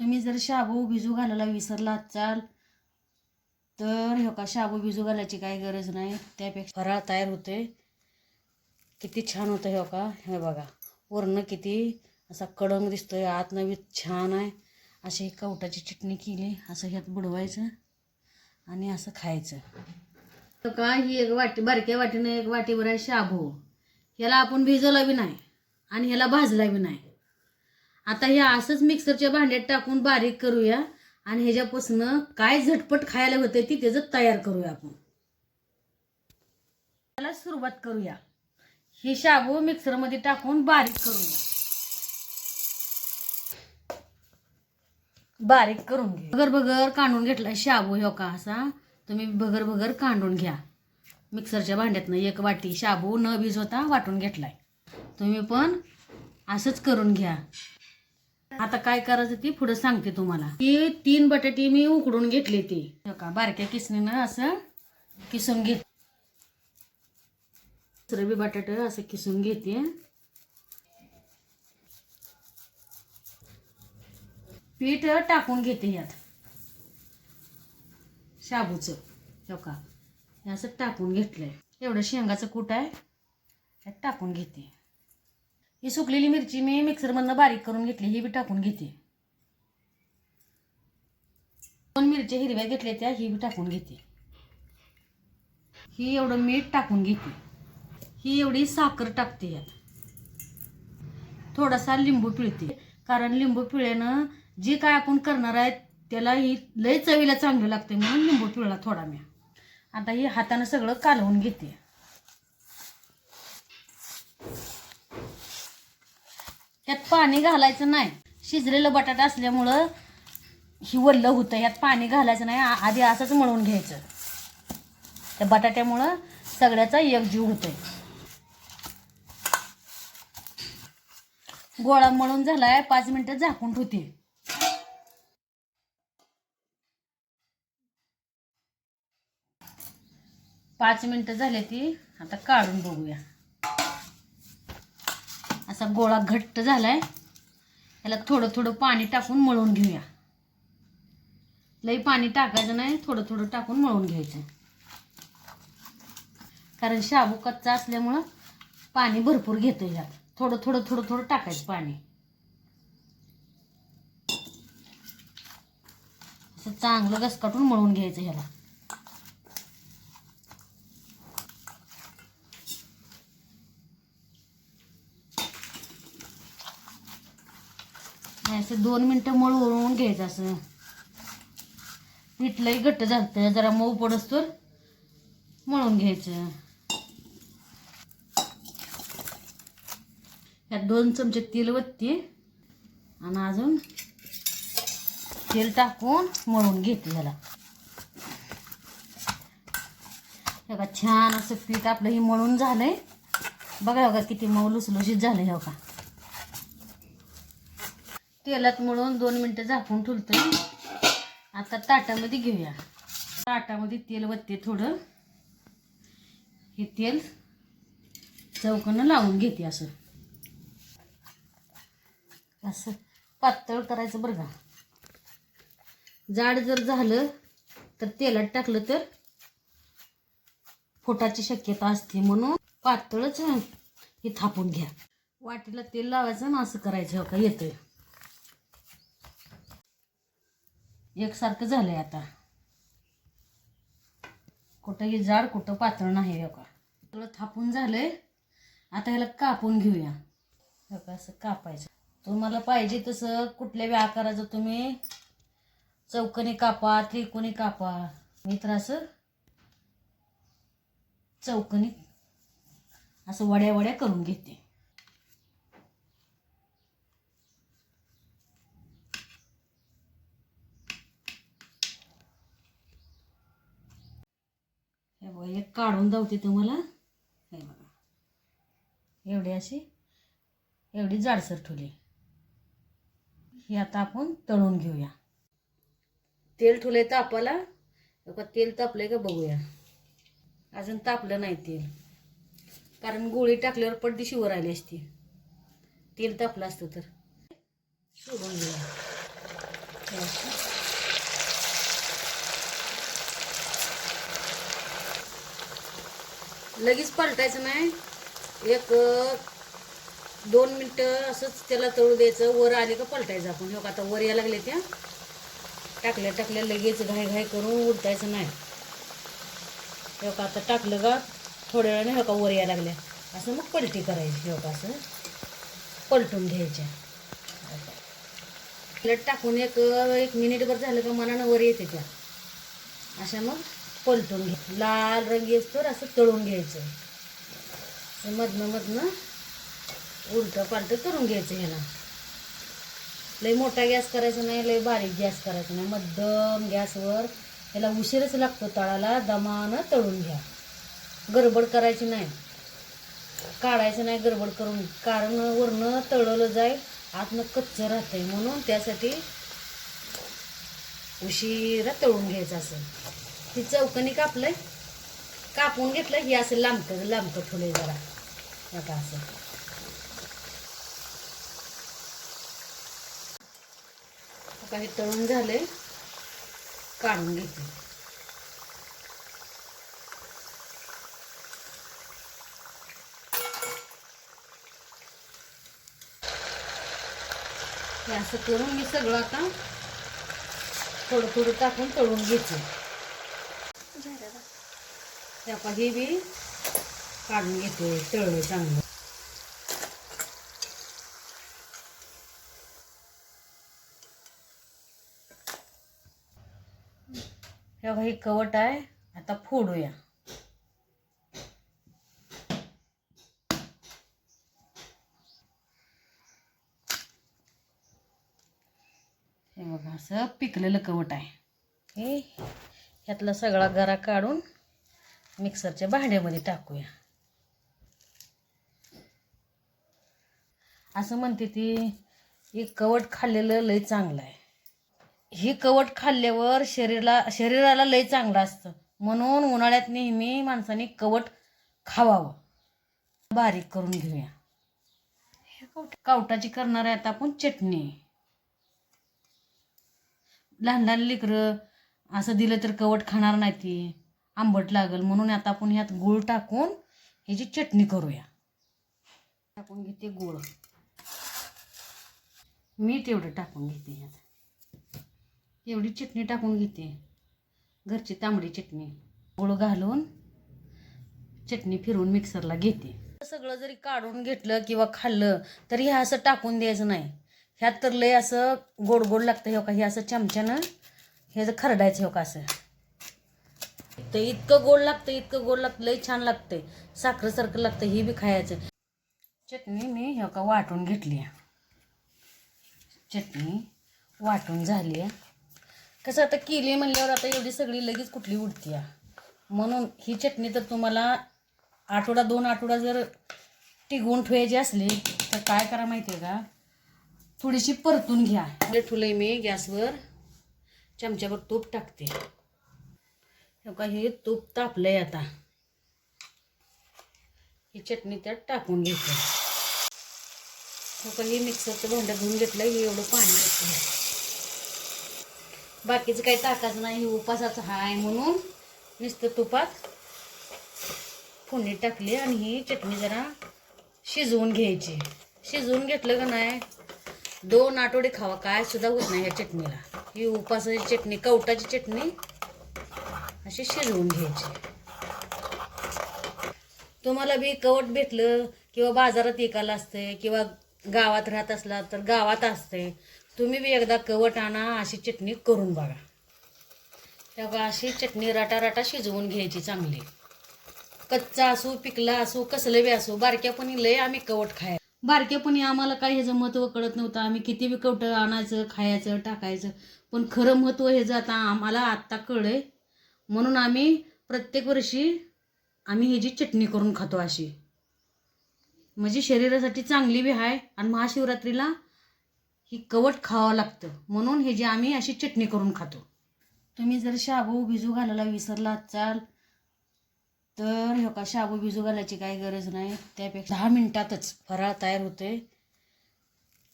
तुम्ही जर शाबू भिजू घालायला विसरला असाल तर हो का शाबू भिजू घालायची काही गरज नाही. त्यापेक्षा फराळ तयार होते. किती छान होतं हो का. हे बघा वरनं किती असा कडंग दिसतोय, आतनं बी छान आहे. अशी कवटाची चटणी केली, असं ह्यात बुडवायचं आणि असं खायचं. तर का ही एक वाटी, बारक्या वाटीने एक वाटीभर आहे शाबू. ह्याला आपण भिजवला बी नाही आणि ह्याला भाजला बी नाही. आता हे असंच मिक्सरच्या भांड्यात टाकून बारीक करूया आणि ह्याच्यापासून काय झटपट खायला होते ती त्याचं तयार करूया आपण. त्याला सुरुवात करूया. ही शाबू मिक्सरमध्ये टाकून बारीक करूया. बारीक करून घ्या. भगर भगर काढून घेतला शाबू हो का. असा तुम्ही भगर भगर काढून घ्या मिक्सरच्या भांड्यातनं. एक वाटी शाबू न भिजवता वाटून घेतलाय. तुम्ही पण असंच करून घ्या. आता काय करायचं ती पुढे सांगते तुम्हाला. ती 3 बटाटे मी उकडून घेतले ती हो का. बारक्या किसणीनं असं किसून घेत. दुसरं बी बटाटे असं किसून घेते. पीठ टाकून घेते यात शाबूचं हो का. हे असं टाकून घेतलंय. एवढं शेंगाचं कूट आहे त्यात टाकून घेते. ही सुकलेली मिरची मी मिक्सरमधनं बारीक करून घेतली, ही बी टाकून घेते. 2 मिरच्या हिरव्या घेतल्या त्या, ही बी टाकून घेते. ही एवढं मीठ टाकून घेते. ही एवढी साखर टाकते यात. थोडासा लिंबू पिळते, कारण लिंबू पिळल्यानं जे काय आपण करणार आहे त्याला ही लय चवीला चांगलं लागते म्हणून लिंबू पिळला थोडा मी. आता ही हातानं सगळं कालवून घेते. यात पाणी घालायचं नाही. शिजलेलं बटाटा असल्यामुळं ही वल्ल होतं. यात पाणी घालायचं नाही. आधी असंच मळून घ्यायचं. त्या बटाट्यामुळं सगळ्याचा एकजीव होतोय. गोळा मळून झालाय. 5 मिनिटं झाकून ठेवते. 5 मिनिटं झाले ती. आता काढून बघूया. असा गोळा घट्ट झालाय. याला थोडं थोडं पाणी टाकून मळून घेऊया. लई पाणी टाकायचं नाही, थोडं थोडं टाकून मळून घ्यायचं. कारण शाबू कच्चा असल्यामुळं पाणी भरपूर घेतं यात. थोडं थोडं थोडं थोडं टाकायचं पाणी. असं चांगलं घसकाटून मळून घ्यायचं ह्याला. असं 2 मिनिटं मळून घ्यायचं. असं पीठ लई घट्ट झालं, जरा मऊ पडस तर मळून घ्यायचं. यात 2 चमचे तेल वतते आणि अजून तेल टाकून मळून घेते ह्याला. बघा छान असं पीठ आपलं हे मळून झालंय. बघा बघा किती मऊ लुसलुशीत झालंय हो का. तेलात मळून 2 मिनिटं झाकून ठेवतोय. आता ताटामध्ये घेऊया. ताटामध्ये तेल वतते थोडं. हे तेल चौकोनं लावून घेते. असं असं पातळ करायचं बरं का. जाड जर झालं तर तेलात टाकलं तर फुटाची शक्यता असते, म्हणून पातळच हे थापून घ्या. वाटीला तेल लावायचं ना असं करायचं हो का. येतंय एकसारखं झालंय. आता कुठं हे जाड कुठं पातळ नाही हो का. सगळं थापून झालंय. आता ह्याला कापून घेऊया हो का. असं कापायचं. तुम्हाला पाहिजे तसं कुठल्या बी आकाराचं तुम्ही चौकोनी कापा, त्रिकोणी कापा. मी तर असं चौकोनी असं वड्या वड्या करून घेते. हे बघा एक काढून दावते तुम्हाला. हे बघा एवढी अशी एवढी जाडसर ठेवली. ही आता आपण तळून घेऊया. तेल ठेवलंय तापाला. बघा तेल तापलंय का बघूया. अजून तापलं नाही तेल, कारण गोळी टाकल्यावर पडदिशी वर आली असती. तेल तापलं असतं तर. सोडून घेऊया. लगेच पलटायचं नाही, एक 2 मिनटं असंच त्याला तळू द्यायचं. वर आले का पलटायचं आपण. हो आता वर यायला लागले त्या टाकल्या टाकल्या लगेच घाई घाई करून उलटायचं नाही. हो का आता टाकलं का थोड्या वेळाने हो का वर यायला लागल्या असं मग पलटी करायची. हो का असं पलटून घ्यायच्या. प्लेट टाकून एक मिनिटभर झालं का मनानं वर येते त्या. अशा मग पलटून घ्या. लाल रंग येतो असं तळून घ्यायचं. मधनं उलटं पालटं करून घ्यायचं. ह्याला लई मोठा गॅस करायचा नाही, लई बारीक गॅस करायचा नाही. मध्यम गॅसवर ह्याला उशीरच लागतो तळाला. दमानं तळून घ्या, गडबड करायची नाही, काढायचं नाही गडबड करून. कारण वरनं तळलं जाईल, आतनं कच्चं राहतंय. म्हणून त्यासाठी उशिरा तळून घ्यायचं. असं ती चौकणी कापलंय, कापून घेतलं. हे असं लांबकं ठेवलंय जरा आता असं. काही तळून झाले, काढून घेते. हे असं करून मी सगळं आता थोडं थोडं टाकून तळून घ्यायचं. हे बी काढून घेते, तळलं चांगलं. हे कवट आहे, आता फोडूया. हे बघा असं पिकलेलं कवट आहे. हे ह्यातला सगळा गरा काढून मिक्सरच्या भांड्यामध्ये टाकूया. असं म्हणते ती हे कवट खाल्लेलं लय चांगलं आहे. हे कवट खाल्ल्यावर शरीराला लय चांगलं असतं. म्हणून उन्हाळ्यात नेहमी माणसाने कवट खावावं. बारीक करून घेऊया. कवटाची करणार आहे आता आपण चटणी. लहान लहान लेकरं असं दिलं तर कवट खाणार नाही, ती आंबट लागल. म्हणून आता आपण ह्यात गूळ टाकून ह्याची चटणी करूया. टाकून घेते गूळ, मीठ एवढं टाकून घेते. ह्यात एवढी चटणी टाकून घेते, घरची तांबडी चटणी. गूळ घालून चटणी फिरवून मिक्सरला घेते. सगळं जरी काढून घेतलं किंवा खाल्लं तरी हे असं टाकून द्यायचं नाही. ह्यात तर लय असं गोड गोड लागतं. हो का हे असं चमच्यानं हे जर खरडायचं. हो का असं तर इतकं गोड लागतं, लय छान लागतंय, साखरेसारखं लागतं. हे बी खायचं. चटणी मी हो का वाटून घेतली. चटणी वाटून झाली. कसं आता केली म्हणल्यावर आता एवढी सगळी लगेच कुठली उडती. म्हणून ही चटणी तर तुम्हाला 2 आठवडा जर टिकवून ठेवायची असली तर काय करा माहिती आहे का, थोडीशी परतून घ्या. ठेवलंय मी गॅसवर, चमच्यावर तूप टाकते. हो का हे तूप तापलंय. आता ही चटणी त्यात टाकून घेते. हो का हे मिक्सरचं भांडं धुवून घेतलं. हे एवढं पाणी येतं. बाकीचं काही टाकायचं नाही, उपासाचं हाय म्हणून नुसतं तुपात फोडणी टाकली. आणि ही चटणी जरा शिजवून घ्यायची. शिजवून घेतलं का नाही 2 आठवडे खावा, काय सुद्धा होत नाही ह्या चटणीला. ही उपासाची चटणी, कवटाची चटणी अशी शिजवून घ्यायची. तुम्हाला बी कवट भेटलं किंवा बाजारात विकायला असते किंवा गावात राहत असला तर गावात असते, तुम्ही बी एकदा कवट आणा, अशी चटणी करून बघा. तेव्हा अशी चटणी राटा शिजवून घ्यायची चांगली. कच्चा असो पिकला असो कसलं बी असो. बारक्यापणी लय आम्ही कवट खायचं. बारक्यापणी आम्हाला काही ह्याचं महत्त्व कळत नव्हतं. आम्ही किती बी कवट आणायचं, खायचं, टाकायचं. पण खरं महत्त्व ह्याचं आता आम्हाला आत्ता कळलंय. म्हणून आम्ही प्रत्येक वर्षी आम्ही ह्याची चटणी करून खातो. अशी म्हणजे शरीरासाठी चांगली बी आहे. आणि महाशिवरात्रीला ही कवट खावं लागतं, म्हणून ह्याची आम्ही अशी चटणी करून खातो. तुम्ही जर शाबू भिजू घालायला विसरला असाल तर हो का शाबू भिजू घालायची काही गरज नाही. त्यापेक्षा 10 मिनिटातच फराळ तयार होते.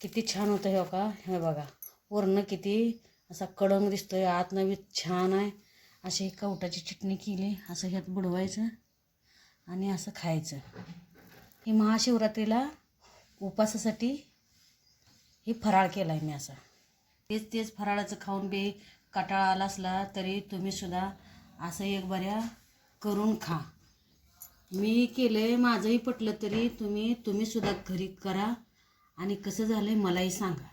किती छान होतं. हो का हे बघा वरनं किती असा कडंग दिसतोय, आतनं बी छान आहे. अशी ही कवटाची चटणी केली, असं ह्यात बुडवायचं आणि असं खायचं. ही महाशिवरात्रीला उपासासाठी ही फराळ केला आहे मी असा. तेच फराळाचं खाऊन बी कंटाळा आला असला तरी तुम्हीसुद्धा असं एक बऱ्या करून खा. मी केलं, माझंही पटलं तरी तुम्हीसुद्धा घरी करा आणि कसं झालं मलाही सांगा.